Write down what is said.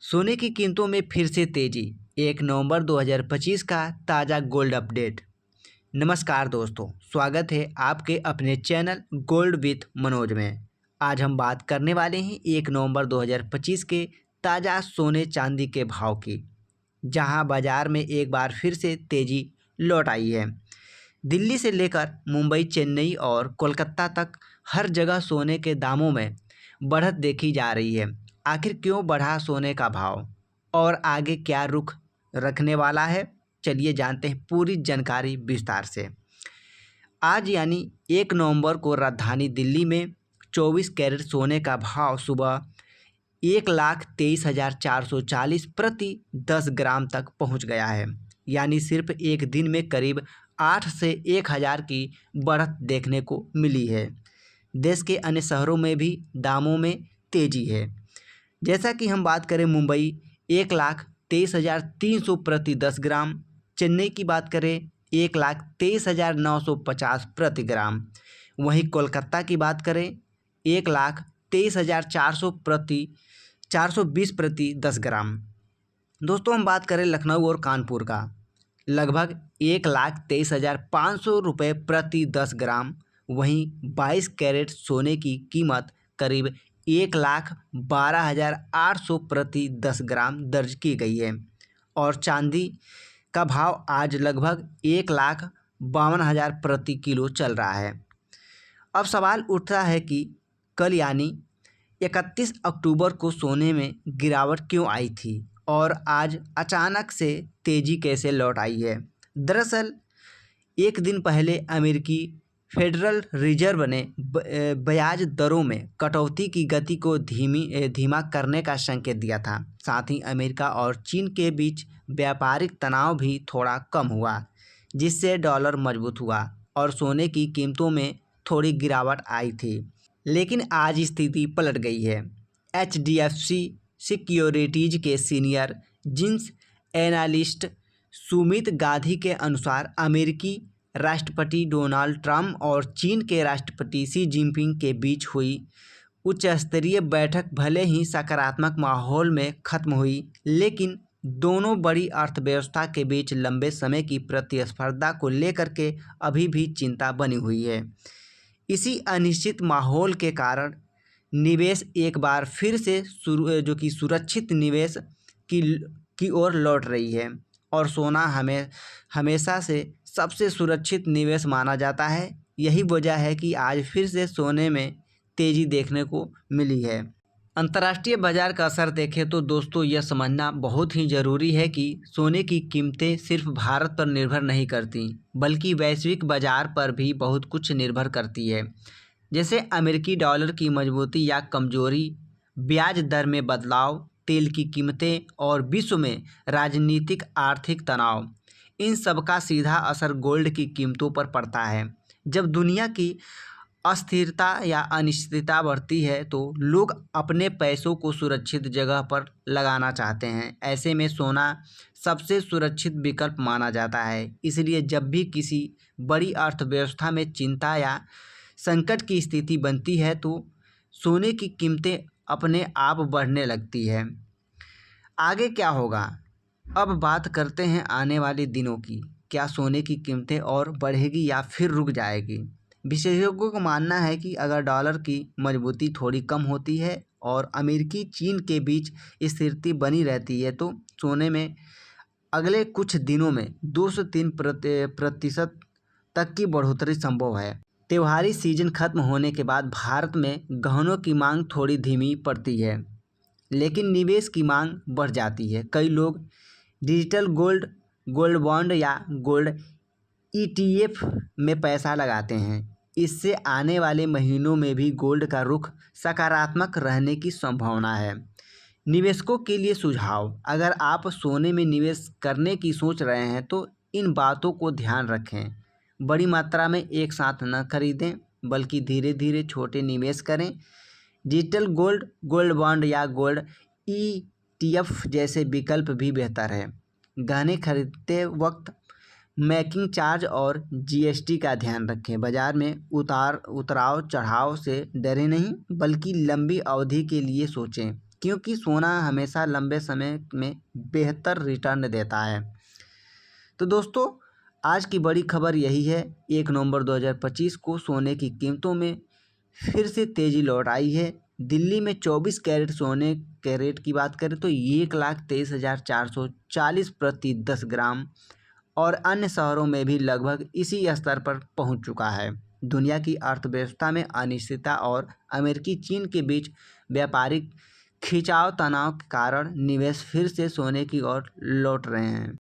सोने की कीमतों में फिर से तेजी। 1 नवंबर 2025 का ताज़ा गोल्ड अपडेट। नमस्कार दोस्तों, स्वागत है आपके अपने चैनल गोल्ड विथ मनोज में। आज हम बात करने वाले हैं 1 नवंबर 2025 के ताज़ा सोने चांदी के भाव की, जहां बाजार में एक बार फिर से तेजी लौट आई है। दिल्ली से लेकर मुंबई, चेन्नई और कोलकाता तक हर जगह सोने के दामों में बढ़त देखी जा रही है। आखिर क्यों बढ़ा सोने का भाव और आगे क्या रुख रखने वाला है, चलिए जानते हैं पूरी जानकारी विस्तार से। आज यानी 1 नवंबर को राजधानी दिल्ली में 24 कैरेट सोने का भाव सुबह 1,23,440 प्रति 10 ग्राम तक पहुंच गया है। यानी सिर्फ एक दिन में करीब 8 से 1,000 की बढ़त देखने को मिली है। देश के अन्य शहरों में भी दामों में तेजी है। जैसा कि हम बात करें मुंबई 1,23,300 प्रति 10 ग्राम, चेन्नई की बात करें 1,23,950 प्रति ग्राम, वहीं कोलकाता की बात करें 1,23,420 प्रति 10 ग्राम। दोस्तों हम बात करें लखनऊ और कानपुर का, लगभग 1,23,500 रुपये प्रति 10 ग्राम। वहीं 22 कैरेट सोने की कीमत करीब 1,12,800 प्रति 10 ग्राम दर्ज की गई है और चांदी का भाव आज लगभग 1,52,000 प्रति किलो चल रहा है। अब सवाल उठता है कि कल यानी 31 अक्टूबर को सोने में गिरावट क्यों आई थी और आज अचानक से तेजी कैसे लौट आई है। दरअसल एक दिन पहले अमेरिकी फेडरल रिजर्व ने ब्याज दरों में कटौती की गति को धीमा करने का संकेत दिया था। साथ ही अमेरिका और चीन के बीच व्यापारिक तनाव भी थोड़ा कम हुआ, जिससे डॉलर मजबूत हुआ और सोने की कीमतों में थोड़ी गिरावट आई थी। लेकिन आज स्थिति पलट गई है। HDFC सिक्योरिटीज के सीनियर जिंस एनालिस्ट सुमित गांधी के अनुसार अमेरिकी राष्ट्रपति डोनाल्ड ट्रंप और चीन के राष्ट्रपति शी जिनपिंग के बीच हुई उच्च स्तरीय बैठक भले ही सकारात्मक माहौल में खत्म हुई, लेकिन दोनों बड़ी अर्थव्यवस्था के बीच लंबे समय की प्रतिस्पर्धा को लेकर के अभी भी चिंता बनी हुई है। इसी अनिश्चित माहौल के कारण निवेश एक बार फिर से सुरक्षित निवेश की ओर लौट रही है और सोना हमेशा से सबसे सुरक्षित निवेश माना जाता है। यही वजह है कि आज फिर से सोने में तेजी देखने को मिली है। अंतर्राष्ट्रीय बाजार का असर देखें तो दोस्तों यह समझना बहुत ही ज़रूरी है कि सोने की कीमतें सिर्फ भारत पर निर्भर नहीं करती, बल्कि वैश्विक बाजार पर भी बहुत कुछ निर्भर करती है। जैसे अमेरिकी डॉलर की मजबूती या कमजोरी, ब्याज दर में बदलाव, तेल की कीमतें और विश्व में राजनीतिक आर्थिक तनाव, इन सब का सीधा असर गोल्ड की कीमतों पर पड़ता है। जब दुनिया की अस्थिरता या अनिश्चितता बढ़ती है तो लोग अपने पैसों को सुरक्षित जगह पर लगाना चाहते हैं। ऐसे में सोना सबसे सुरक्षित विकल्प माना जाता है। इसलिए जब भी किसी बड़ी अर्थव्यवस्था में चिंता या संकट की स्थिति बनती है तो सोने की कीमतें अपने आप बढ़ने लगती है। आगे क्या होगा, अब बात करते हैं आने वाले दिनों की। क्या सोने की कीमतें और बढ़ेगी या फिर रुक जाएगी? विशेषज्ञों का मानना है कि अगर डॉलर की मजबूती थोड़ी कम होती है और अमेरिकी चीन के बीच स्थिरता बनी रहती है तो सोने में अगले कुछ दिनों में 2 से 3% तक की बढ़ोतरी संभव है। त्योहारी सीजन खत्म होने के बाद भारत में गहनों की मांग थोड़ी धीमी पड़ती है, लेकिन निवेश की मांग बढ़ जाती है। कई लोग डिजिटल गोल्ड बॉन्ड या गोल्ड ETF में पैसा लगाते हैं। इससे आने वाले महीनों में भी गोल्ड का रुख सकारात्मक रहने की संभावना है। निवेशकों के लिए सुझाव, अगर आप सोने में निवेश करने की सोच रहे हैं तो इन बातों को ध्यान रखें। बड़ी मात्रा में एक साथ न खरीदें, बल्कि धीरे धीरे छोटे निवेश करें। डिजिटल गोल्ड बॉन्ड या गोल्ड ETF जैसे विकल्प भी बेहतर है। गहने खरीदते वक्त मेकिंग चार्ज और GST का ध्यान रखें। बाजार में उतार चढ़ाव से डरे नहीं, बल्कि लंबी अवधि के लिए सोचें। क्योंकि सोना हमेशा लंबे समय में बेहतर रिटर्न देता है। तो दोस्तों, आज की बड़ी खबर यही है, 1 नवंबर 2025 को सोने की कीमतों में फिर से तेज़ी लौट आई है। दिल्ली में 24 कैरेट सोने के रेट की बात करें तो 1,23,440 प्रति 10 ग्राम और अन्य शहरों में भी लगभग इसी स्तर पर पहुंच चुका है। दुनिया की अर्थव्यवस्था में अनिश्चितता और अमेरिकी चीन के बीच व्यापारिक खिंचाव तनाव के कारण निवेश फिर से सोने की ओर लौट रहे हैं।